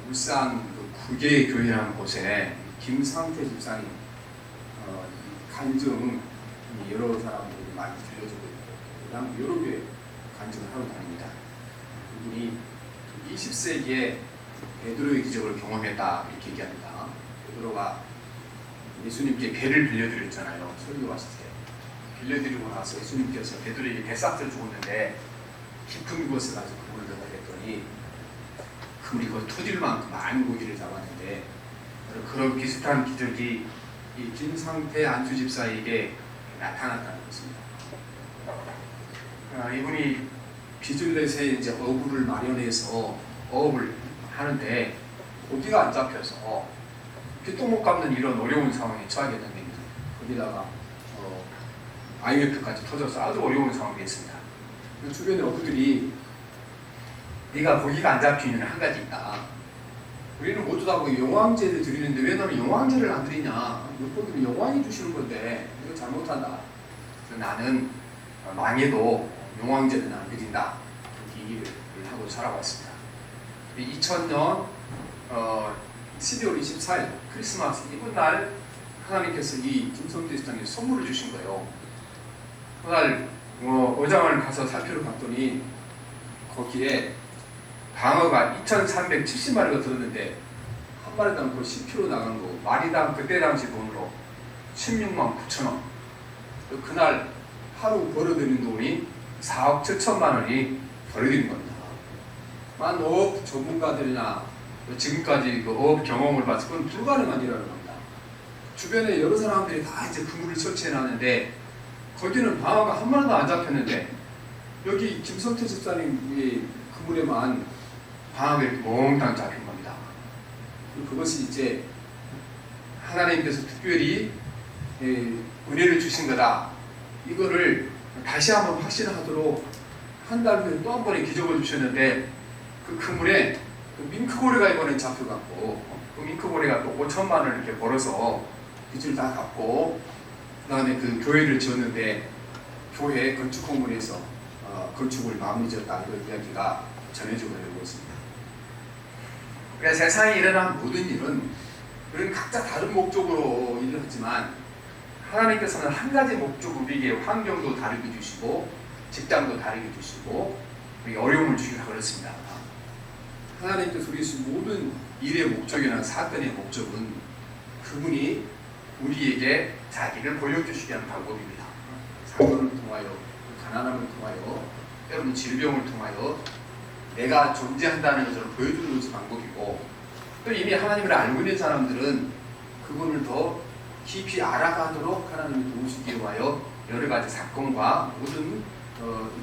울산 그 구계교회라는 곳에 김상태 집사님 간증 여러 사람들이 많이 들려주고 있고, 그다음 여러 교회 간증을 하러 다닙니다. 이분이 20세기에 베드로의 기적을 경험했다 이렇게 얘기합니다. 베드로가 예수님께 배를 빌려드렸잖아요. 설교 왔을 때 빌려드리고 나서 예수님께서 베드로에게 배삭을 주었는데 깊은 곳에 가서 그물을 넣으라 했더니 그물이 거의 터질 만큼 많은 고기를 잡았는데, 그런 비슷한 기적이 이 김상태 안수 집사에게 나타났다는 것입니다. 이분이 비줄렛에 이제 어부를 마련해서 어업을 하는데 고기가 안 잡혀서 빚도 못 갚는 이런 어려운 상황에 처하게 된 겁니다. 거기다가 IMF까지 터져서 아주 어려운 상황이 됐습니다. 주변의 어부들이 네가 고기가 안 잡히는 한 가지 있다. 우리는 모두 다 영왕제를 드리는데 왜 너는 영왕제를 안 드리냐? 여러분들은 영왕이 주시는 건데 이거 잘못한다. 그래서 나는 망해도 영왕제는 안 드린다. 이렇게 얘기를 하고 살아왔습니다. 2000년 12월 24일 크리스마스 이브날 하나님께서 이 김성태 집사님께 선물을 주신 거예요. 그날 어장을 가서 살피러 갔더니 거기에 방어가 2,370마리가 들었는데 한 마리당 거의 10kg 나간 거, 마리당 그때 당시 돈으로 16만 9천 원. 그날 하루 벌어들인 돈이 4억 7천만 원이 벌어들인 겁니다. 만 어업 전문가들이나 지금까지 그 어업 경험을 봐서 그건 불가능한 일이라는 겁니다. 주변에 여러 사람들이 다 이제 그물을 설치해 놨는데 거기는 방어가 한 마리도 안 잡혔는데 여기 김성태 집사님의 그물에만 방어가 이렇게 몽땅 잡힌 겁니다. 그것이 이제 하나님께서 특별히 은혜를 주신 거다. 이거를 다시 한번 확신하도록 한 달 후에 또 한 번의 기적을 주셨는데 그 그물에 밍크고래가 이번에 잡혀갖고 그 밍크고래가 또 5천만 원을 이렇게 벌어서 빚을 다 갚고 그 다음에 그 교회를 지었는데 교회 건축 건물에서 건축을 마무리 지었다 이런 이야기가 전해지고 되고 있습니다. 그래서 세상에 일어난 모든 일은 우리는 각자 다른 목적으로 일을 하지만 하나님께서는 한 가지 목적으로 우리에게 환경도 다르게 주시고 직장도 다르게 주시고 우리에게 어려움을 주시라 그렇습니다. 하나님께서 우리 모든 일의 목적이나 사건의 목적은 그분이 우리에게 자기를 보여주시게 하는 방법입니다. 사건을 통하여, 가난함을 통하여, 때로는 질병을 통하여 내가 존재한다는 것을 보여주는 것이 방법이고, 또 이미 하나님을 알고 있는 사람들은 그분을 더 깊이 알아가도록 하나님이 도우시기 위하여 여러 가지 사건과 모든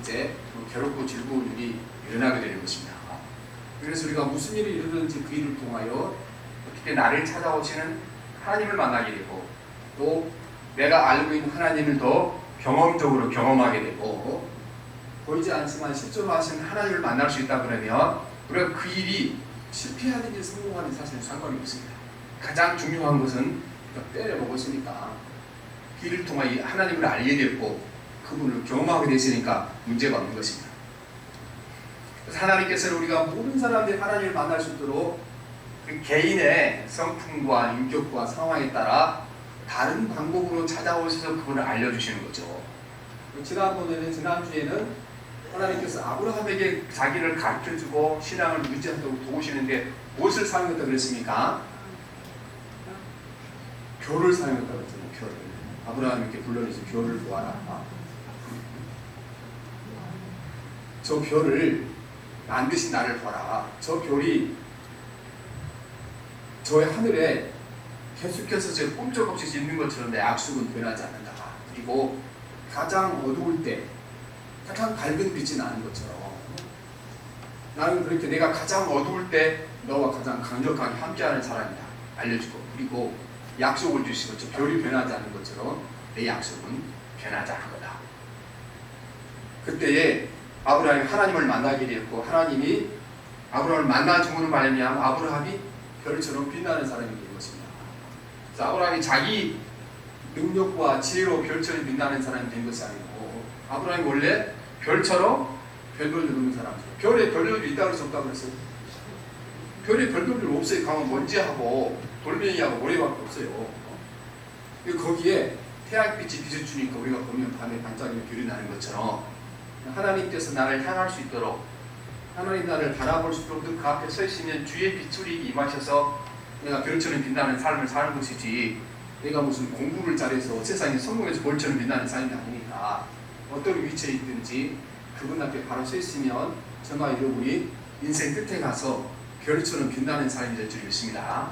이제 괴롭고 즐거운 일이 일어나게 되는 것입니다. 그래서 우리가 무슨 일이 일어나든지 그 일을 통하여 어떻게 나를 찾아오시는 하나님을 만나게 되고 또 내가 알고 있는 하나님을 더 경험적으로 경험하게 되고 보이지 않지만 실제로 하시는 하나님을 만날 수 있다 그러면 우리가 그 일이 실패하든지 성공하든지 사실 상관이 없습니다. 가장 중요한 것은 때려 먹었으니까 그 일을 통해 하나님을 알게 됐고 그분을 경험하게 됐으니까 문제가 없는 것입니다. 그래서 하나님께서는 우리가 모든 사람들이 하나님을 만날 수 있도록 그 개인의 성품과 인격과 상황에 따라 다른 방법으로 찾아오셔서 그분을 알려주시는 거죠. 지난주에는 하나님께서 아브라함에게 자기를 가르쳐주고 신앙을 유지하도록 도우시는데 무엇을 사용했다고 그랬습니까? 별을 사용했다고 그랬잖아요. 별을. 아브라함에게 불러내서 별을 보아라. 저 별을 반드시 나를 보라. 저 별이 저의 하늘에 계속해서 제 꼼짝없이 있는 것처럼 내 약속은 변하지 않는다. 그리고 가장 어두울 때 가장 밝은 빛이 나는 것처럼 나는 그렇게 내가 가장 어두울 때 너와 가장 강력하게 함께하는 사람이다 알려주고, 그리고 약속을 주시고 저 별이 변하지 않는 것처럼 내 약속은 변하지 않을 거다. 그때에 아브라함이 하나님을 만나게 되었고 하나님이 아브라함을 만나줌으로 말미암아 아브라함이 별처럼 빛나는 사람이 된 것입니다. 그래서 아브라함이 자기 능력과 지혜로 별처럼 빛나는 사람이 된 것이 아니고 아브라함이 원래 별처럼 별별도 넣는 사람이죠. 별에 별들도 있다고 해서 없다고 그랬어요. 별이 별볼일 없어요. 가면 먼지하고 돌멩이하고 모래밖에 없어요. 거기에 태양빛이 빛을 주니까 우리가 보면 밤에 반짝이는 별이 나는 것처럼 하나님께서 나를 향할 수 있도록, 하나님 나를 바라볼 수 있도록 그 앞에 서 있으면 주의 빛이 임하셔서 내가 별처럼 빛나는 삶을 사는 것이지, 내가 무슨 공부를 잘해서 세상에 성공해서 볼처럼 빛나는 삶이 아니니까 어떤 위치에 있든지 그분 앞에 바로 서 있으면 저와 여러분이 인생 끝에 가서 별처럼 빛나는 삶이 될 줄 믿습니다.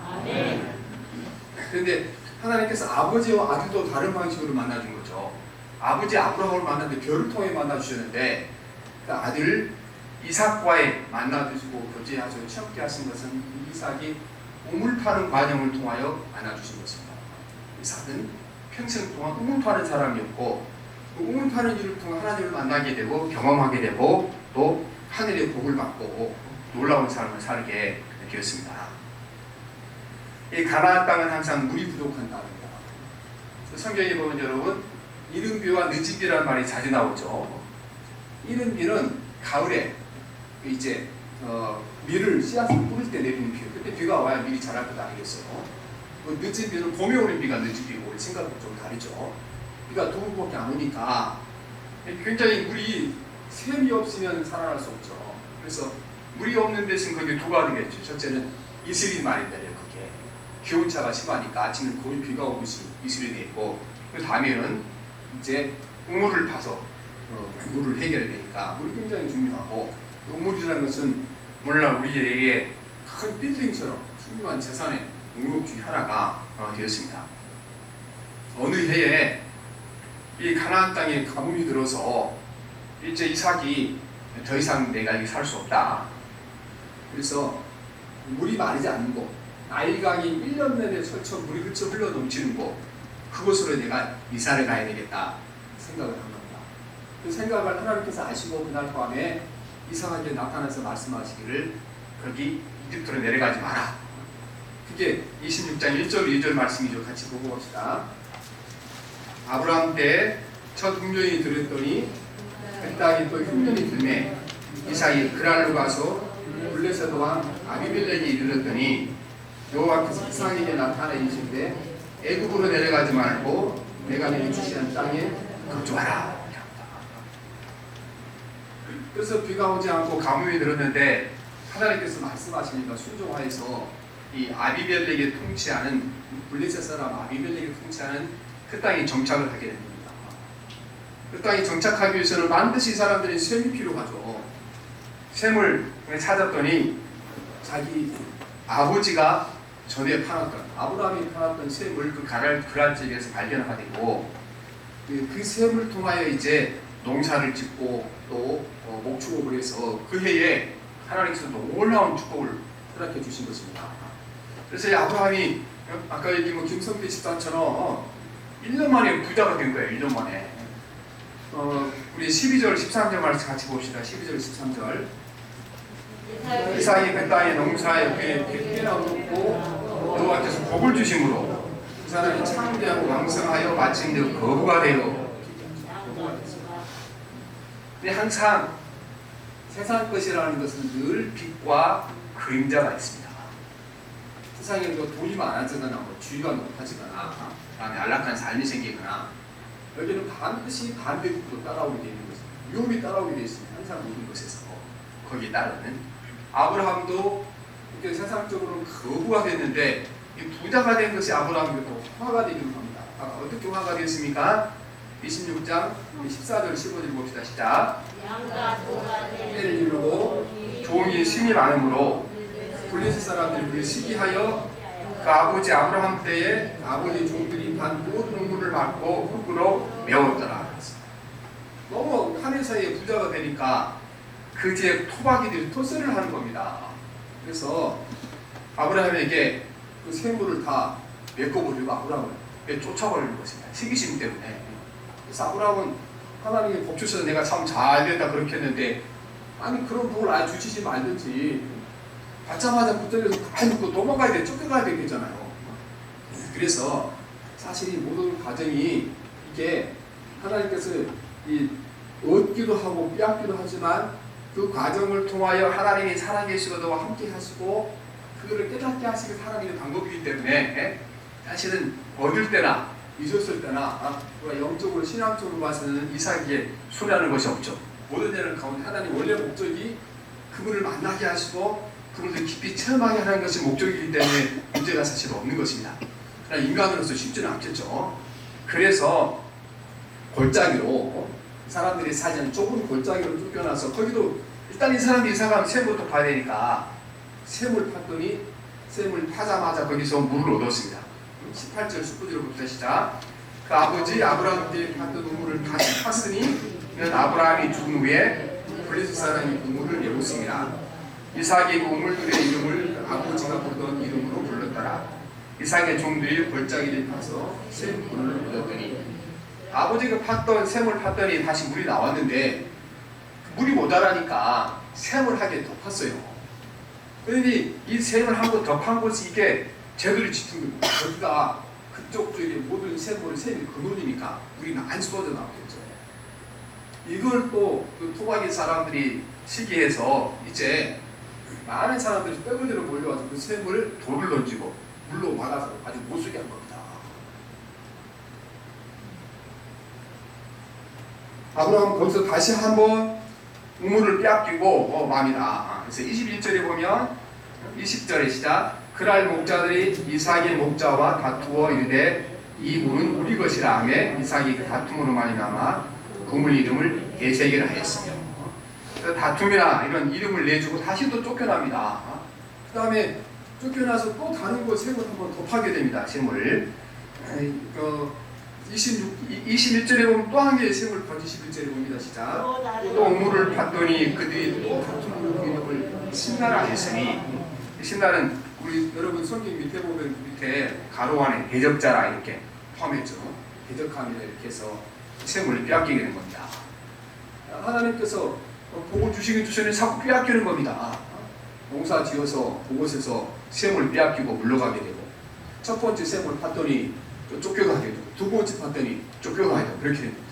그런데 하나님께서 아버지와 아들도 다른 방식으로 만나준 거죠. 아버지 아브라함을 만났는데 별을 통해 만나주셨는데 그 아들 이삭과의 만나주시고 교제하시고 취업케 하신 것은 이삭이 우물 파는 과정을 통하여 만나주신 것입니다. 이삭은 평생 동안 우물 파는 사람이었고 그 우물 파는 일을 통해 하나님을 만나게 되고 경험하게 되고 또 하늘의 복을 받고 놀라운 삶을 살게 되었습니다. 이 가나안 땅은 항상 물이 부족한 땅입니다. 성경에 보면 여러분 이른비와 늦은비라는 말이 자주 나오죠. 이른비는 가을에 이제 밀을 씨앗을 뿌릴 때 내리는 비. 그때 비가 와야 밀이 자랄 것 아니겠어요. 늦은비는 봄에 오는 비가 늦은비고 우리 생각과 좀 다르죠. 비가 두 번밖에 안 오니까 굉장히 물이 샘이 없으면 살아날 수 없죠. 그래서 물이 없는 대신 거기에 두 가지겠죠. 첫째는 이슬이 많이 내려요. 그게 기온차가 심하니까 아침에 거의 비가 오고 이슬이 내리고 그 다음에는 이제 우물을 파서 물을 해결해야 되니까 물이 굉장히 중요하고 우물이라는 것은 오늘날 우리에게 큰 빌딩처럼 중요한 재산의 목록 중에 하나가 되었습니다. 어느 해에 이 가나안 땅에 가뭄이 들어서 이제 이삭이 더 이상 내가 여기 살 수 없다. 그래서 물이 마르지 않는 곳, 나일강이 1년 내내 철철 물이 흘러 넘치는 곳, 그곳으로 내가 이사를 가야 되겠다 생각을 한 겁니다. 그 생각을 하나님께서 아시고 그날 밤에 이삭에게 나타나서 말씀하시기를 거기 이집트로 내려가지 마라. 그게 26장 1절 2절 말씀이죠. 같이 보고 봅시다. 아브라함 때 첫 흉년이 들었더니 그 땅이 또 흉년이 들매 이삭이 그랄로 가서 블레셋 왕 아비멜렉이 이르렀더니 여호와께서 이삭에게 나타나 이르시되 애굽으로 내려가지 말고 내가 너에게 주시는 땅에 거주하라. 그래서 비가 오지 않고 가뭄이 들었는데 하나님께서 말씀하시니까 순종하여서 이 아비멜렉이 통치하는 블레셋 사람 아비멜렉이 통치하는 그 땅에 정착을 하게 됩니다. 그 땅에 정착하기 위해서는 반드시 이 사람들이 셈이 필요하죠. 셈을 찾았더니 자기 아버지가 전에 팔았던 아브라함이 팔았던 셈을 그 그랄집에서 발견하게 되고 그 셈을 통하여 이제 농사를 짓고 또 목축업을 해서 그 해에 하나님께서 놀라운 축복을 허락해 주신 것입니다. 그래서 이 아브라함이 아까 얘기 김성태 집사처럼 1년 만에 부자가 된 거예요. 1년 만에. 우리 12절 13절 말씀 같이 봅시다. 12절 13절. 이삭이 그 땅의 농사에 꽤나 얻고 여호와께서 복을 주심으로 그 사람이 창대하고 왕성하여 마침내 거부가 되어. 근데 항상 세상 것이라는 것은 늘 빛과 그림자가 있습니다. 세상에 돈이 많아지거나 주의가 높아지거나 다음에 안락한 삶이 생기거나 여기는 반드시 반대국도 따라오게 되는 것입니다. 위험이 따라오게 되어 있습니다. 항상 모든 것에서 거기에 따르는 아브라함도 이렇게 세상적으로는 거부가 됐는데 이 부자가 된 것이 아브라함에게 또 화가 되기로 합니다. 어떻게 화가 됐습니까? 26장 14절 15절 봅시다. 시작. 때를 이루고 종이 심이 많으므로 블레셋 사람들이 그를 시기하여 그 아버지 아브라함 때에 아버지 종들이 반 모든 음물을 막고 흙으로 메웠더라. 너무 하늘사이에 부자가 되니까 그 뒤에 토박이들이 토세를 하는 겁니다. 그래서 아브라함에게 그 세물을 다 메꿔버리고 아브라함을 쫓아버리는 것입니다. 시기심 때문에. 그래서 아브라함은 하나님이 복 주셔서 내가 참 잘 됐다 그렇게 했는데 아니 그런 복을 아예 주시지 말든지 받자마자 붙들려서 가만히 놓고 도망가야 돼. 쫓겨가야 되겠잖아요. 그래서 사실 이 모든 과정이 이게 하나님께서 이 얻기도 하고 빼앗기도 하지만 그 과정을 통하여 하나님이 살아계시고 너와 함께 하시고 그거를 깨닫게 하시는 하나님의 방법이기 때문에 사실은 얻을 때나 잊었을 때나 우리가 영적으로 신앙적으로 봐서는 이삭에게 손해하는 것이 없죠. 모든 일을 가운데 하나님 원래 목적이 그분을 만나게 하시고 그분을 깊이 체험하게 하는 것이 목적이기 때문에 문제가 사실 없는 것입니다. 그러나 인간으로서 쉽지는 않겠죠. 그래서 골짜기로 사람들이 사실은 좁은 골짜기로 쫓겨나서 거기도 일단 이 사람들이 이사가면 샘부터 파야 되니까 샘을 팠더니 샘을 파자마자 거기서 물을 얻었습니다. 18절 19절부터 시작. 그 아버지 아브라함께 팠던 우물을 다시 팠으니 이는 아브라함이 죽은 후에 블레셋 사람이 그 물을 내었습니다. 이삭이 그 우물들의 이름을 그 아버지가 부르던 이름으로 불렀더라. 이삭의 종들이 골짜기를 파서 샘물을 얻었더니 아버지가 팠던 샘을 팠더니 다시 물이 나왔는데 물이 모자라니까 샘을 하게 덮었어요. 그러니 이 샘을 한 번 덮은 것이 이게 제대로 짙은 겁니다. 거기가 그쪽 쪽에 모든 샘물은 샘이 근원이니까 물이 많이 쏟아져 나오겠죠. 이걸 또 그 토박이 사람들이 시기해서 이제 많은 사람들이 떼굴대로 몰려와서 그 샘을 돌을 던지고 물로 막아서 아주 못쓰게 한 겁니다. 아브라함은 거기서 다시 한번 우물을 빼앗기고 맙니다. 그래서 21절에 보면 20절에 시작. 그날 목자들이 이삭의 목자와 다투어 이르되 이 물은 우리 것이라 하며 이삭이 그 다툼으로 말미암아 그 물 이름을 에세겔 하였으며 다툼이나 이런 이름을 내주고 다시 또 쫓겨납니다. 그 다음에 쫓겨나서 또 다른 곳 샘을 한번 더 파게 됩니다. 샘을 21절에 보면 또 한 개의 샘을 파 21절에 봅니다. 시작. 또 우물을 팠더니 그들이 또 다툼으로 그 이름을 신나라 했으니 신나는 우리 여러분 성경 밑에 보면 밑에 가로 안에 대적자라 이렇게 포함했죠. 대적함이라 이렇게 해서 샘을 빼앗기게 되는 겁니다. 하나님께서 복을 주시긴 주시는 자꾸 빼앗기는 겁니다. 농사 지어서 그곳에서 샘을 빼앗기고 물러가게 되고 첫 번째 샘을 팠더니 또 쫓겨가게 되고 두 번째 팠더니 쫓겨가게 되고 그렇게 됩니다.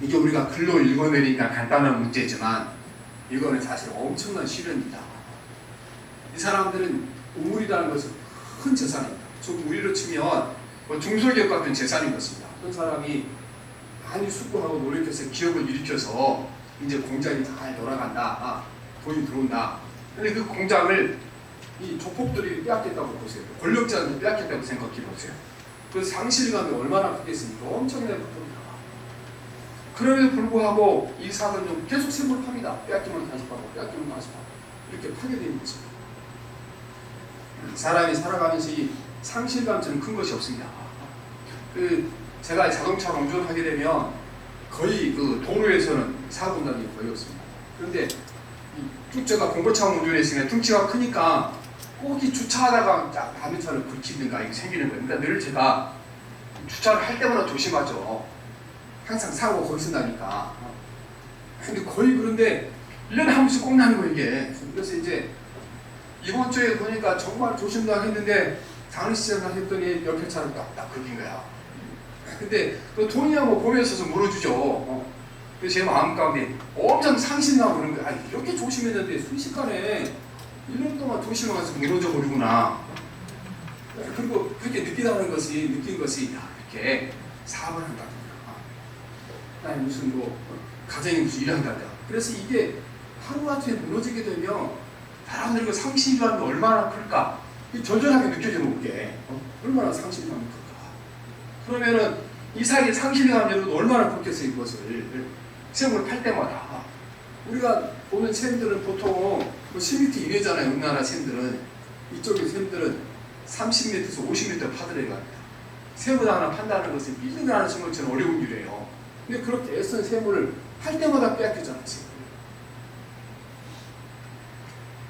이게 우리가 글로 읽어내리니까 간단한 문제지만 이거는 사실 엄청난 시련입니다. 이 사람들은 우물이라는 것은 큰 재산입니다. 우리로 치면 중소기업 같은 재산인 것입니다. 그 사람이 많이 숙고하고 노력해서 기업을 일으켜서 이제 공장이 잘 돌아간다. 돈이 들어온다. 근데 그 공장을 이 조폭들이 빼앗겠다고 보세요. 권력자들이 빼앗겠다고 생각해 보세요. 그 상실감이 얼마나 크겠습니까? 엄청나게 큽니다. 그럼에도 불구하고 이삭은 계속 샘을 팝니다. 빼앗기면 다시 파고 빼앗기면 다시 파고 이렇게 파게 되는 것입니다. 사람이 살아가면서 이 상실감처럼 큰 것이 없습니다. 제가 자동차를 운전하게 되면 거의 그 도로에서는 사고 난 일이 거의 없습니다. 그런데 쭉 제가 공고차 운전했으면 등치가 크니까 꼭 이 주차하다가 다른 차를 긁히든가 이게 생기는 거예요. 그러니까 늘 제가 주차를 할 때마다 조심하죠. 항상 사고가 거기서 나니까. 근데 거의 그런데 1년에 한 번씩 꼭 나는 거예요, 이게. 그래서 이제 이번 주에 보니까 정말 조심도 했는데 장례식장을 했더니 옆에 차를 딱 긁힌 거야. 근데 또 돈이야 뭐 보면 있어서 물어주죠. 그래서 제 마음 가운데 엄청 상심나고 그런 거야. 이렇게 조심했는데 순식간에 1년 동안 조심하면서 무너져 버리구나. 그리고 그렇게 느낀 것이 이렇게 사업을 한다든가 아니 무슨 뭐 가정에 무슨 일을 한다든가. 그래서 이게 하루아침에 무너지게 되면 사람들이 상실감이 얼마나 클까? 절절하게 느껴지는 게 얼마나 상실감이 클까? 그러면은 이삭의 상실감이 얼마나 컸겠어요. 이것을 샘을 팔 때마다 우리가 보는 샘들은 보통 10m 이내잖아요. 우리나라 샘들은 이쪽의 샘들은 30m에서 50m 파들어야 합니다. 샘을 하나 판다는 것은 밀리를 하나 친 것처럼 어려운 일이에요. 근데 그렇게 애쓴 샘을 팔 때마다 빼앗기지 않았어요.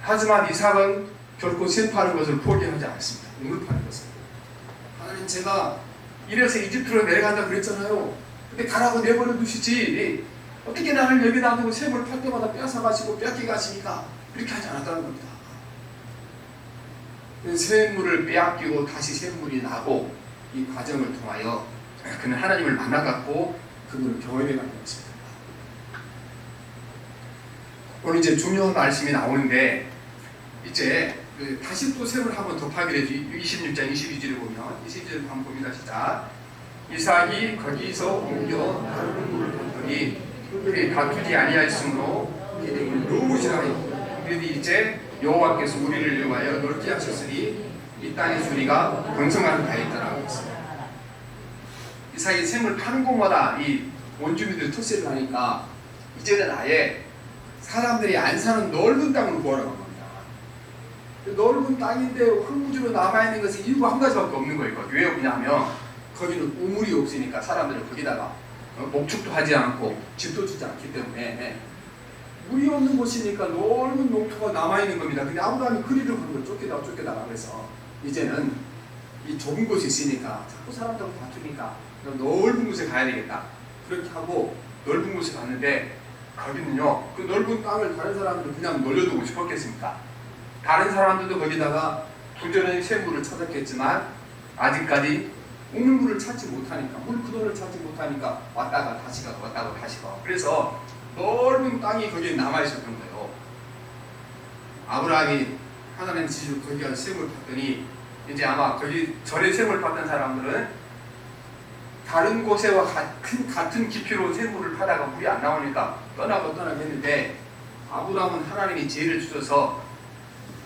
하지만 이삭은 결코 샘 파는 것을 포기하지 않습니다. 우물 파는 것을. 하나님 제가 이래서 이집트로 내려간다 그랬잖아요. 근데 가라고 내버려 두시지 어떻게 나를 여기 놔두고 샘을 팔 때마다 빼앗아 가시고 빼앗겨 가시니까 그렇게 하지 않았다는 겁니다. 샘물을 빼앗기고 다시 샘물이 나고 이 과정을 통하여 그는 하나님을 만나갖고 그분을 경험해가는 것입니다. 오늘 이제 중요한 말씀이 나오는데 이제 다시 또 셈을 한번 곱하게 되죠. 26장 22절을 보면 22절 한번 봅니다. 시작. 이삭이 거기서 옮겨 다른 물을 뒀더니 그들이 다투지 아니하였으므로 이름을 누우시라 하여 그들이 이제 여호와께서 우리를 위하여 넓게 하셨으니 이 땅의 소리가 번성하는 바였더라고 했습니다. 이삭이 셈을 파는 곳마다 이 원주민들이 터세를 하니까 이제는 아예 사람들이 안 사는 넓은 땅으로 구하라고 합니다. 넓은 땅인데 흙무지로 남아있는 것은 이유가 한 가지밖에 없는 거예요. 왜 없냐면 거기는 우물이 없으니까 사람들은 거기다가 목축도 하지 않고 집도 주지 않기 때문에 물이 없는 곳이니까 넓은 농토가 남아있는 겁니다. 근데 아브라함이 그리를 한 걸 쫓겨다가 그래서 이제는 이 좁은 곳이 있으니까 자꾸 사람들하고 다투니까 넓은 곳에 가야 되겠다. 그렇게 하고 넓은 곳에 갔는데 거기는요, 그 넓은 땅을 다른 사람들은 그냥 놀려두고 싶었겠습니까? 다른 사람들도 거기다가 부지런히 샘물을 찾았겠지만 아직까지 우물물을 찾지 못하니까, 물 근원을 찾지 못하니까 왔다가 다시 가고 왔다가 다시 가고, 그래서 넓은 땅이 거기에 남아있었던 거예요. 아브라함이 하나님 지시로 거기가 샘을 봤더니 이제 아마 거기 절에 샘을 봤던 사람들은 다른 곳에와 같은 깊이로 샘물을 파다가 물이 안 나오니까 떠나고 했는데, 아브라함은 하나님이 지혜를 주셔서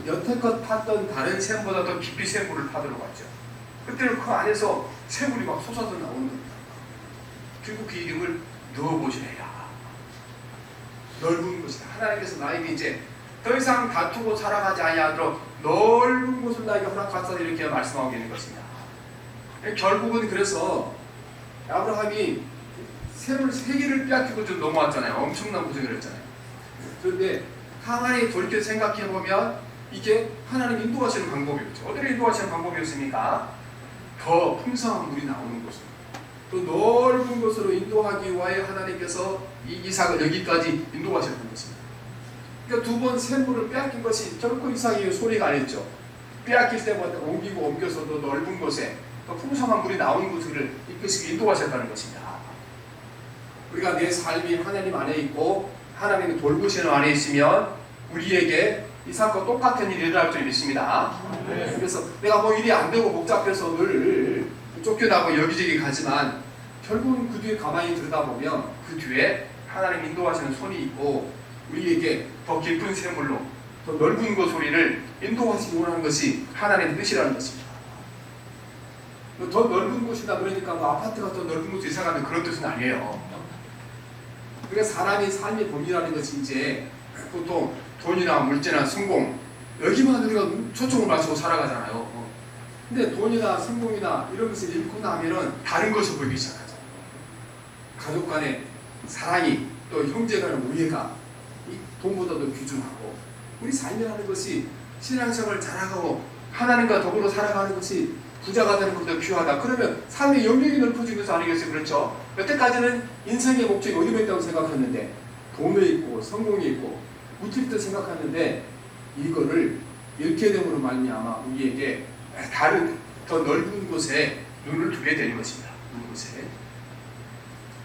여태껏 팠던 다른 샘보다 더 깊이 샘물을 파도록 왔죠. 그때는 그 안에서 샘물이 막 솟아서 나오는 겁니다. 결국 그 이름을 넣어보시래야. 넓은 곳이다. 하나님께서 나에게 이제 더 이상 다투고 살아가지 아니하도록 넓은 곳을 나에게 허락하사 이렇게 말씀하고 있는 것입니다. 결국은 그래서 아브라함이 샘을 3개를 빼앗기고 좀 넘어왔잖아요. 엄청난 고생을 했잖아요. 그런데 가만히 돌이켜 생각해보면 이게 하나님 인도하시는 방법이었죠. 어디로 인도하시는 방법이었습니까? 더 풍성한 물이 나오는 곳으로, 또 넓은 곳으로 인도하기 위하여 하나님께서 이 이삭을 여기까지 인도하셨던 것입니다. 그러니까 2번 샘물을 빼앗긴 것이 결코 이삭의 소리가 아니었죠. 빼앗길 때마다 옮겨서 더 넓은 곳에 더 풍성한 물이 나오는 곳을 이끄시고 인도하셨다는 것입니다. 우리가 내 삶이 하나님 안에 있고 하나님의 돌보시는 안에 있으면 우리에게 이삭과 똑같은 일이 일어날 줄 믿습니다. 그래서 내가 뭐 일이 안 되고 복잡해서 늘 쫓겨나고 여기저기 가지만 결국은 그 뒤에 가만히 들여다보면 그 뒤에 하나님 인도하시는 손이 있고 우리에게 더 깊은 샘물로 더 넓은 곳 소리를 인도하시기 원하는 것이 하나님의 뜻이라는 것입니다. 더 넓은 곳이다 그러니까 뭐 아파트가 더 넓은 곳에 이사 가는 그런 뜻은 아니에요. 그러니까 사람의 삶의 본이라는 것이 이제 보통 돈이나 물질이나 성공 여기만 우리가 초점을 맞추고 살아가잖아요. 근데 돈이나 성공이나 이런 것을 잃고 나면은 다른 것을 보이기 시작하죠. 가족 간의 사랑이, 또 형제 간의 우애가 이 돈보다도 귀중하고, 우리 삶이라는 것이 신앙생활을 잘하고 하나님과 더불어 살아가는 것이 부자가 되는 것보다 필요하다. 그러면 삶의 영역이 넓어지는 것이 아니겠어요? 그렇죠? 여태까지는 인생의 목적이 어디에 있다고 생각했는데 돈에 있고 성공이 있고 물질도 생각했는데 이거를 잃게 됨으로 말미암아 우리에게 다른 더 넓은 곳에 눈을 두게 되는 것입니다. 넓은 곳에.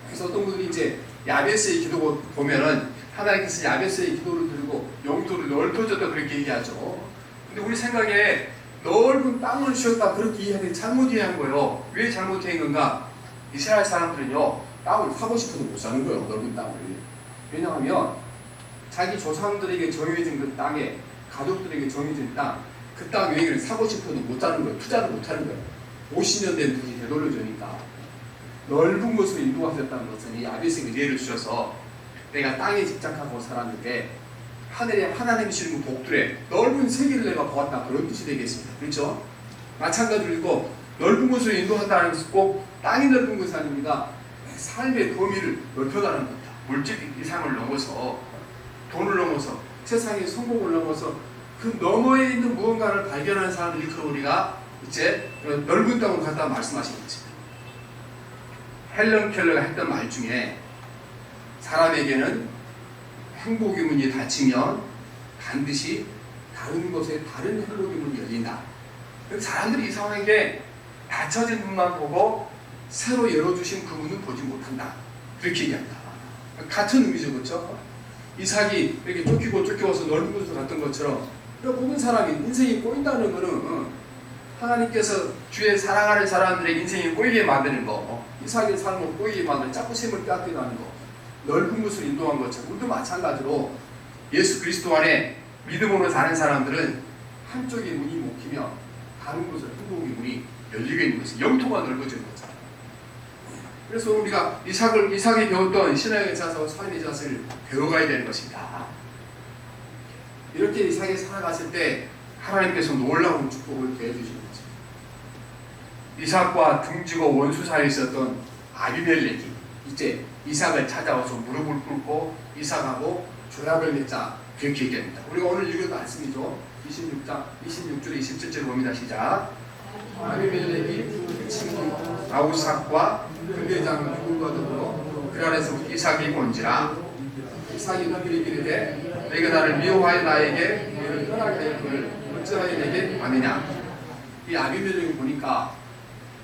그래서 어떤 분들이 이제 야베스의 기도 보면은 하나님께서 야베스의 기도를 들고 영토를 넓혀줬다 그렇게 얘기하죠. 근데 우리 생각에 넓은 땅을 주셨다 그렇게 이해하는데 잘못 이해한 거예요. 왜 잘못 이해한 건가? 이스라엘 사람들은요 땅을 사고 싶어도 못 사는 거예요. 넓은 땅을. 왜냐하면 자기 조상들에게 정해진 그 땅에, 가족들에게 정해진 땅, 그 땅 여행을 사고 싶어도 못 사는 거예요. 투자를 못 하는 거예요. 50년 된 돈이 되돌려주니까. 넓은 곳으로 인도하셨다는 것은 이 아비스에게 예를 주셔서 내가 땅에 집착하고 살았는데 하늘에 하나님이 주는 복들에 넓은 세계를 내가 보았다, 그런 뜻이 되겠습니다. 그렇죠? 마찬가지로 넓은 곳으로 인도한다는 것은 꼭 땅이 넓은 것이 아닙니다. 삶의 범위를 넓혀가는 겁니다. 물질 이상을 넘어서, 돈을 넘어서, 세상의 성공을 넘어서 그 너머에 있는 무언가를 발견하는 사람들이, 그런 우리가 이제 넓은 땅으로 갔다 말씀하시는 것입니다. 헬런 켈러가 했던 말 중에 사람에게는 행복의 문이 닫히면 반드시 다른 곳에 다른 행복의 문이 열린다. 사람들이 이상하게 닫혀진 문만 보고 새로 열어주신 그 문은 보지 못한다. 그렇게 얘기합니다. 같은 의미죠. 그렇죠? 이삭이 이렇게 쫓기고 쫓겨와서 넓은 곳으로 갔던 것처럼 그러니까 모든 사람이 인생이 꼬인다는 거는 하나님께서 주의 사랑하는 사람들의 인생이 꼬이게 만드는 거, 이삭의 삶을 꼬이게 만드는, 자꾸 셈을 빼앗기게 하는 거, 넓은 곳을 인도한 것처럼 우리도 마찬가지로 예수 그리스도 안에 믿음으로 사는 사람들은 한쪽의 문이 막히면 다른 곳을 행복의 문이 열리게 있는 것이 영토가 넓어지는 거잖아요. 그래서 우리가 이삭이 배웠던 신앙의 자세와 삶의 자세를 배워가야 되는 것입니다. 이렇게 이삭이 살아갔을 때 하나님께서 놀라운 축복을 더해주시는 거죠. 이삭과 등지고 원수 사이에 있었던 아비멜렉이 이제 이삭을 찾아와서 무릎을 꿇고 이삭하고 조약을 맺자 그렇게 얘기합니다. 우리가 오늘 읽은 말씀이죠. 26절 27절 봅니다. 시작. 아비멜렉이 친구 아우삭과 군대장 누군가 더불어 그 안에서 이삭이 본지라. 이삭이 너희에게 이르되 내가 나를 미워하여 나에게 너를 떠나게 할 것을 어찌하여 내게 아느냐. 이 아비멜렉이 보니까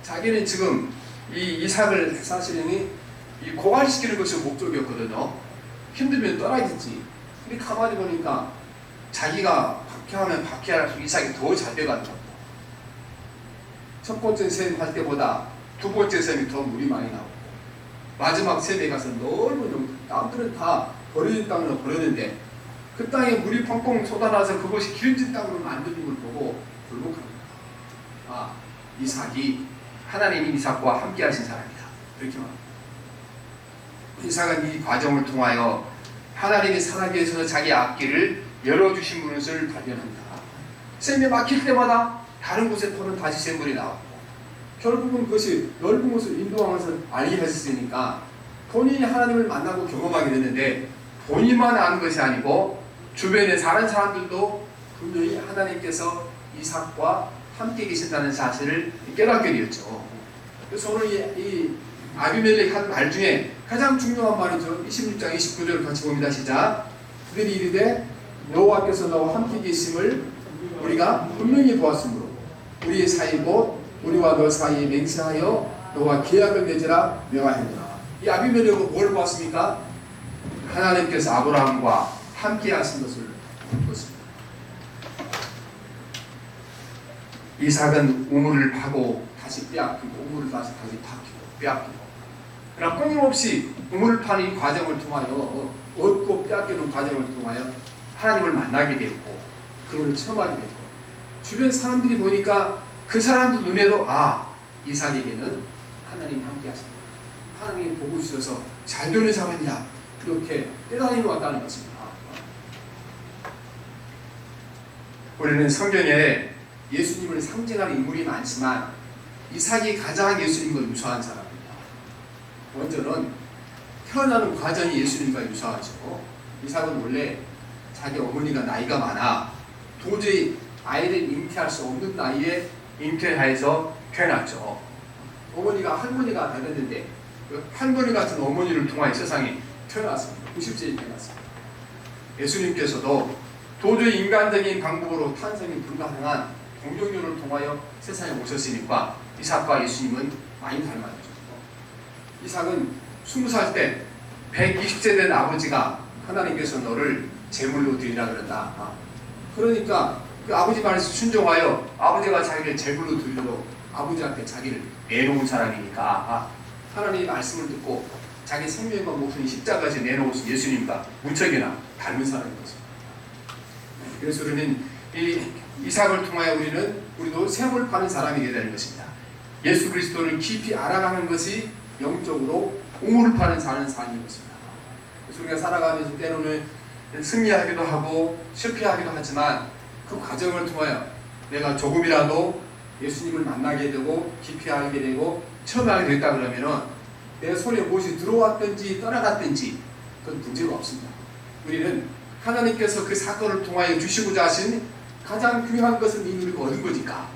자기는 지금 이 이삭을 사실은 이 고갈시키는 것이 목적이었거든요. 힘들면 떠나겠지. 근데 가만히 보니까 자기가 박해하면 박해할수록 이삭이 더 잘 돼가지고 첫 번째 셈 할 때보다 두 번째 셈이 더 물이 많이 나오고 마지막 셈에 가서 넓은 영토, 남들은 다 버려진 땅으로 버렸는데 그 땅에 물이 펑펑 쏟아나서 그것이 기름진 땅으로 만드는 걸 보고 굴복합니다. 아, 이삭이 하나님이 이삭과 함께 하신 사람이다. 이렇게 말합니다. 이삭은 이 과정을 통하여 하나님이 살아가기 위해서 자기 앞길을 열어주신 것을 발견합니다. 샘에 막힐 때마다 다른 곳에 터는 다시 샘물이 나오고 결국은 그것이 넓은 곳을 인도하면서 알게 했으니까 본인이 하나님을 만나고 경험하게 됐는데 본인만 아는 것이 아니고 주변에 사는 사람들도 분명히 하나님께서 이삭과 함께 계신다는 사실을 깨닫게 되었죠. 그래서 오늘 이 아비멜렉 한 말 중에 가장 중요한 말이죠. 26장 29절을 같이 봅니다. 시작. 그들이 이르되 여호와께서 너와 함께 계심을 우리가 분명히 보았으므로 우리의 사이 곧 우리와 너 사이에 맹세하여 너와 계약을 맺으라 명하였노라. 이 아비멜렉은 뭘 보았습니까? 하나님께서 아브라함과 함께 하신 것을 보았습니다. 이삭은 우물을 파고 다시 빼앗기고 우물을 다시 파기고 빼앗기고 그러나 끊임없이 우물을 파는 이 과정을 통하여 얻고 빼앗기는 과정을 통하여 하나님을 만나게 되었고 그분을 체험하게 되었고 주변 사람들이 보니까 그 사람들 눈에도 이삭에게는 하나님이 함께 하신다. 하나님이 보고 있어서 잘 되는 사람이다. 이렇게 깨달음이 왔다는 것입니다. 우리는 성경에 예수님을 상징하는 인물이 많지만 이삭이 가장 예수님과 유사한 사람입니다. 먼저는 태어나는 과정이 예수님과 유사하죠. 이삭은 원래 자기 어머니가 나이가 많아 도저히 아이를 잉태할 수 없는 나이에 잉태해서 태어났죠. 어머니가 할머니가 되었는데 그 할머니 같은 어머니를 통하여 세상에 태어났습니다. 90세에 태어났습니다. 예수님께서도 도저히 인간적인 방법으로 탄생이 불가능한 동정녀를 통하여 세상에 오셨으니까 이삭과 예수님은 많이 닮았죠. 이삭은 20살 때 120세 된 아버지가 하나님께서 너를 제물로 드리라 그런다. 그러니까 그 아버지 말에 순종하여 아버지가 자기를 제물로 드리도록 아버지한테 자기를 내놓은 사람이니까 하나님의 말씀을 듣고 자기 생명과 목숨이 십자가에서 내놓으신 예수님과 무척이나 닮은 사람인 것입니다. 그래서 우리는 이 이삭을 통하여 우리도 샘을 파는 사람이 되는 것입니다. 예수 그리스도를 깊이 알아가는 것이 영적으로 우물을 파는 사는 삶인 것입니다. 그래서 우리가 살아가면서 때로는 승리하기도 하고 실패하기도 하지만 그 과정을 통하여 내가 조금이라도 예수님을 만나게 되고 깊이 알게 되고 체험하게 됐다 그러면은 내 손에 무엇이 들어왔든지 떠나갔든지 그건 문제가 없습니다. 우리는 하나님께서 그 사건을 통하여 주시고자 하신 가장 귀한 것은 이미 얻은 거니까.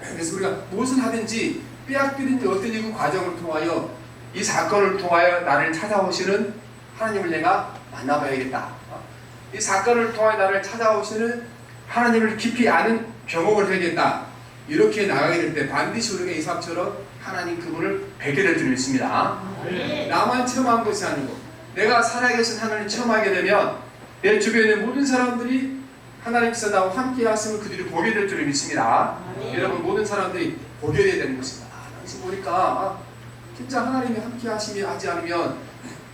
그래서 우리가 무엇을 하든지 빼앗기든지 어떤 그 과정을 통하여 이 사건을 통하여 나를 찾아오시는 하나님을 내가 만나봐야겠다. 이 사건을 통하여 나를 찾아오시는 하나님을 깊이 아는 경험을 해야겠다. 이렇게 나가게 될 때 반드시 우리가 이삭처럼 하나님 그분을 뵙게 될 줄 믿습니다. 나만 체험한 것이 아니고 내가 살아계신 하나님을 체험하게 되면 내 주변의 모든 사람들이 하나님께서 나와 함께 하심을 그들이 보게 될 줄 믿습니다. 여러분 모든 사람들이 보게 돼야 되는 것입니다. 당신 보니까 진짜 하나님이 함께 하심이 하지 않으면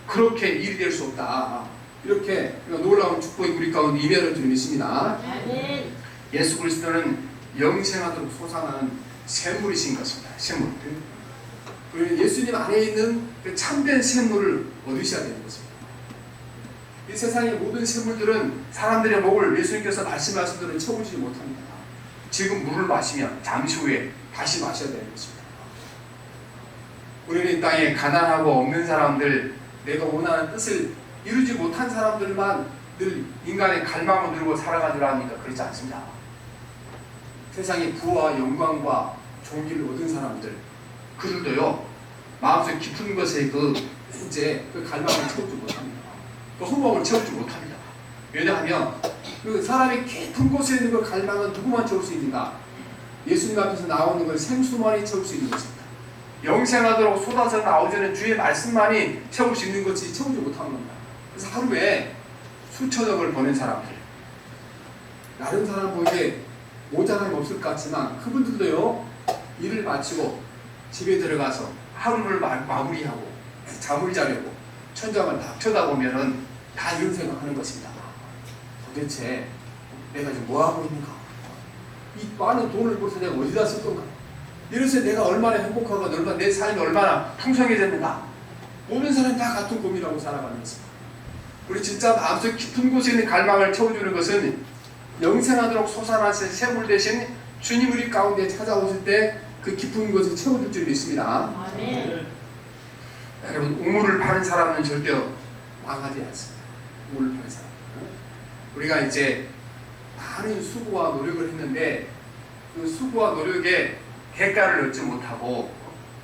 그렇게 일이 될 수 없다. 이렇게 놀라운 축복이 우리 가운데 임하는 줄 믿습니다. 예수 그리스도는 영생하도록 솟아나는 샘물이신 것입니다. 샘물. 그리고 예수님 안에 있는 그 참된 샘물을 얻으셔야 되는 것입니다. 이 세상의 모든 샘물들은 사람들의 목을 예수님께서 말씀하신 대로 채우지 못합니다. 지금 물을 마시면 잠시 후에 다시 마셔야 되는 것입니다. 우리는 이 땅에 가난하고 없는 사람들, 내가 원하는 뜻을 이루지 못한 사람들만 늘 인간의 갈망을 누르고 살아가느라 하니까 그렇지 않습니다. 세상의 부와 영광과 존귀를 얻은 사람들, 그들도요 마음속 깊은 것에 그 갈망을 채우지 못합니다. 그 소망을 채우지 못합니다. 왜냐하면 그 사람의 깊은 곳에 있는 그 갈망은 누구만 채울 수 있는가? 예수님 앞에서 나오는 걸 생수만이 채울 수 있는 것입니다. 영생하도록 쏟아져 나오자는 주의 말씀만이 채울 수 있는 것이 채우지 못하는 겁니다. 그래서 하루에 수천억을 버는 사람들, 다른 사람 보기에 모자람이 없을 것 같지만 그분들도요 일을 마치고 집에 들어가서 하루를 마무리하고 잠을 자려고 천장을 딱 쳐다보면은 다 이런 생각하는 것입니다. 도대체 내가 지금 뭐하고 있는가? 이 많은 돈을 벌써 내가 어디다 쓸 건가? 이래서 내가 얼마나 행복하고 얼마나 내 삶이 얼마나 풍성해졌는가? 모든 사람이 다 같은 고민하고 살아가는 것입니다. 우리 진짜 마음속 깊은 곳에 있는 갈망을 채워주는 것은 영생하도록 솟아나신 샘물 대신 주님 우리 가운데 찾아오실 때 그 깊은 곳을 채워줄 줄 믿습니다. 여러분 우물을 파는 사람은 절대 망하지 않습니다. 우물을 파는 사람. 우리가 이제 많은 수고와 노력을 했는데 그 수고와 노력에 대가를 얻지 못하고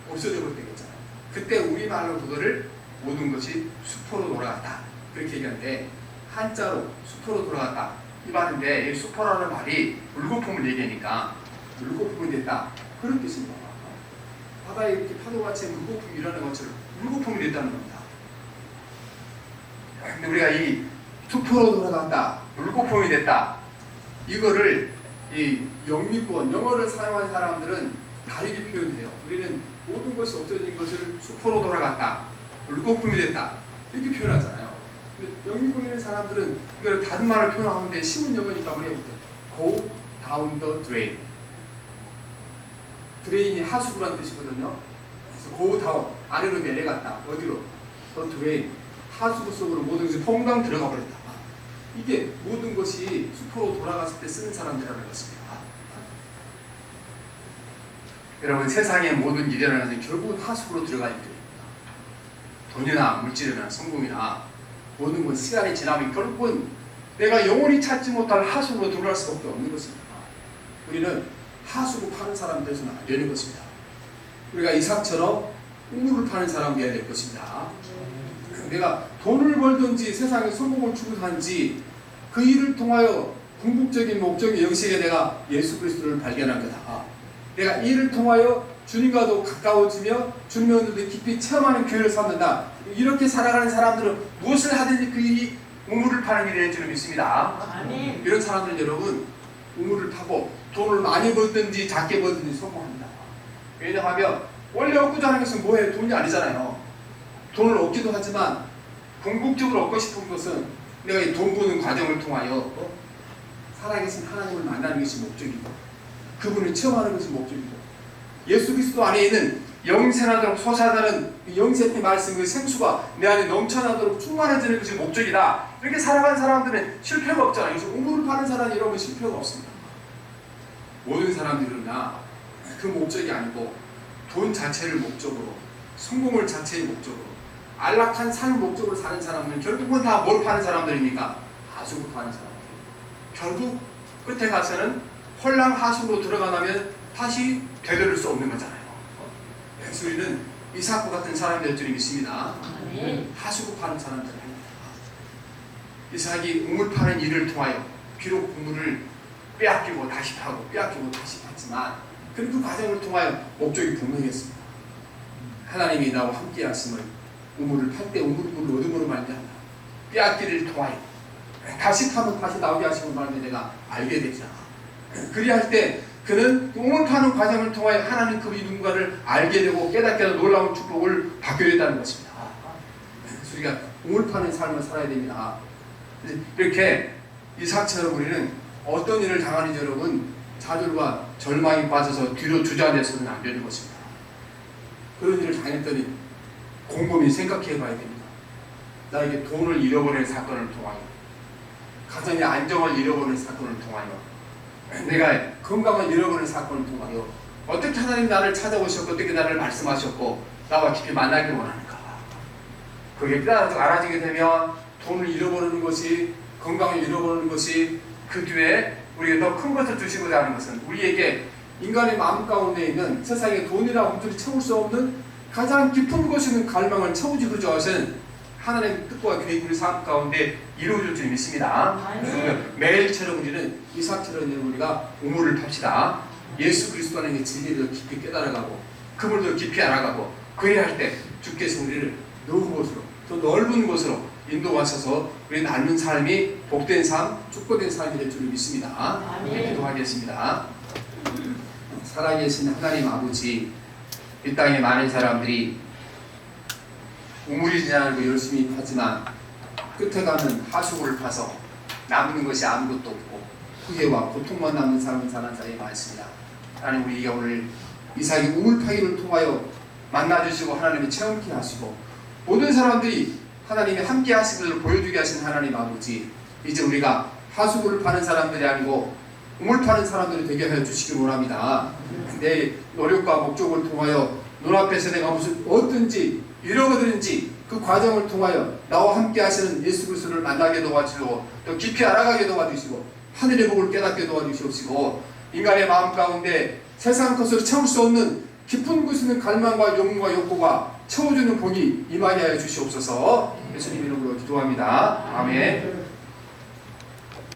없어져 볼 때가 있잖아요. 그때 우리말로 그거를 모든 것이 수포로 돌아갔다. 그렇게 얘기하는데 한자로 수포로 돌아갔다. 이 말인데 이 수포라는 말이 물거품을 얘기하니까 물거품이 됐다. 그런 뜻입니다. 바다에 이렇게 파도같이 물거품이 일어나는 것처럼 물거품이 됐다는 겁니다. 근데 우리가 이 수포로 돌아갔다. 물거품이 됐다. 이거를 이 영미권, 영어를 사용한 사람들은 다르게 표현해요. 우리는 모든 것이 없어진 것을 수포로 돌아갔다. 물거품이 됐다. 이렇게 표현하잖아요. 영미권 있는 사람들은 이걸 다른 말을 표현하는데 쉬운 영어니까 우리가 go down the drain. 드레인이 하수구라는 뜻이거든요. 그래서 go down, 아래로 내려갔다. 어디로? the drain. 하수구 속으로 모든 것이 퐁당 들어가 버렸다. 이게 모든 것이 수포로 돌아갔을 때 쓰는 사람들이라는 것입니다. 여러분 세상의 모든 일이라는 것은 결국은 하수구로 들어가야 됩니다. 돈이나 물질이나 성공이나 모든 건 시간이 지나면 결국은 내가 영원히 찾지 못할 하수구로 들어갈 수밖에 없는 것입니다. 우리는 하수구 파는 사람 되서는 안 되는 것입니다. 우리가 이삭처럼 우물을 파는 사람 되어야 될 것입니다. 내가 돈을 벌든지 세상에 성공을 추구하든지 그 일을 통하여 궁극적인 목적이 영식에 내가 예수 그리스도를 발견한 거다. 내가 이 일을 통하여 주님과도 가까워지며 주님을 깊이 체험하는 교회를 삼는다. 이렇게 살아가는 사람들은 무엇을 하든지 그 일이 우물을 파는 일이 될 줄 믿습니다. 아멘. 이런 사람들은 여러분 우물을 파고 돈을 많이 벌든지 작게 벌든지 성공합니다. 왜냐하면 원래 얻고자 하는 것은 뭐예요? 돈이 아니잖아요. 돈을 얻기도 하지만 궁극적으로 얻고 싶은 것은 내가 이 돈 버는 과정을 통하여 살아계신 하나님을 만나는 것이 목적이고 그분을 체험하는 것이 목적이고 예수 그리스도 안에 있는 영생하도록 솟아나는 영생의 말씀 그 생수가 내 안에 넘쳐나도록 충만해지는 것이 목적이다. 이렇게 살아가는 사람들은 실패가 없잖아요. 그래서 우물을 파는 사람이 이러면 실패가 없습니다. 모든 사람들은요 그 목적이 아니고 돈 자체를 목적으로 성공을 자체의 목적으로 안락한 삶을 목적으로 사는 사람은 결국은 다 뭘 파는 사람들입니까? 하수구 파는 사람들. 결국 끝에 가서는 홀랑 하수구로 들어가면 다시 되돌릴 수 없는 거잖아요. 그래서 우리는 이삭과 같은 사람이 될 줄 믿습니다. 하수구 파는 사람들입니다. 이삭이 우물 파는 일을 통하여 비록 우물을 빼앗기고 다시 파고 빼앗기고 다시 팠지만 그 과정을 통하여 목적이 분명했습니다. 하나님이 나와 함께 하심을 우물을 팔 때 우물을 얻음으로 말미암아 빼앗기를 통하여 다시 타면 다시 나오게 하시는 바람에 내가 알게 되잖아. 그리할 때 그는 우물 파는 과정을 통하여 하나님 그 누군가를 알게 되고 깨닫게 하는 놀라운 축복을 받게 됐다는 것입니다. 우리가 우물 파는 삶을 살아야 됩니다. 이렇게 이삭처럼 우리는 어떤 일을 당하는지 여러분 좌절과 절망에 빠져서 뒤로 주저앉아서는 안 되는 것입니다. 그런 일을 당했더니 곰곰이 생각해 봐야 됩니다. 나에게 돈을 잃어버린 사건을 통하여, 가정의 안정을 잃어버린 사건을 통하여, 내가 건강을 잃어버린 사건을 통하여 어떻게 하나님 나를 찾아오셨고 어떻게 나를 말씀하셨고 나와 깊이 만나길 원하는가. 그게 깨달아지고 알아지게 되면 돈을 잃어버리는 것이, 건강을 잃어버리는 것이, 그 뒤에 우리에게 더 큰 것을 주시고자 하는 것은 우리에게 인간의 마음 가운데 있는 세상의 돈이나 엄두리 채울 수 없는 가장 깊은 곳에 있는 갈망을 채워주고자 하신 하나님의 뜻과 계획 우리 삶 가운데 이루어질 줄 믿습니다. 매일처럼 우리는 이삭처럼 우리가 우물을 팝시다. 예수 그리스도 안에 진리를 깊이 깨달아가고 그분을 더 깊이 알아가고 그래야 할 때 주께서 우리를 높은 곳으로 더 넓은 곳으로 인도하셔서 우리는 닮은 삶이 복된 삶, 축복된 삶이 될 줄 믿습니다. 기도하겠습니다. 살아계신 하나님 아버지, 이 땅에 많은 사람들이 우물이지 않고 열심히 파지만 끝에 가면 하수구를 파서 남는 것이 아무것도 없고 후회와 고통만 남는 삶을 사는 자들이 많습니다. 하나님, 우리가 오늘 이삭의 우물 파기를 통하여 만나주시고 하나님이 체험케 하시고 모든 사람들이 하나님이 함께 하시기를 보여주게 하신 하나님 아버지, 이제 우리가 하수구를 파는 사람들이 아니고 우물 파는 사람들이 되게 하여 주시기 원합니다. 내 노력과 목적을 통하여 눈앞에서 내가 무슨 얻든지 잃어버리는지 그 과정을 통하여 나와 함께 하시는 예수 그리스도를 만나게 도와주시고 또 깊이 알아가게 도와주시고 하늘의 복을 깨닫게 도와주시옵시고 인간의 마음 가운데 세상 것으로 채울 수 없는 깊은 곳에 있는 갈망과 욕망과 욕구가 채워주는 복이 임하게 하여 주시옵소서. 예수님 이름으로 기도합니다. 아멘.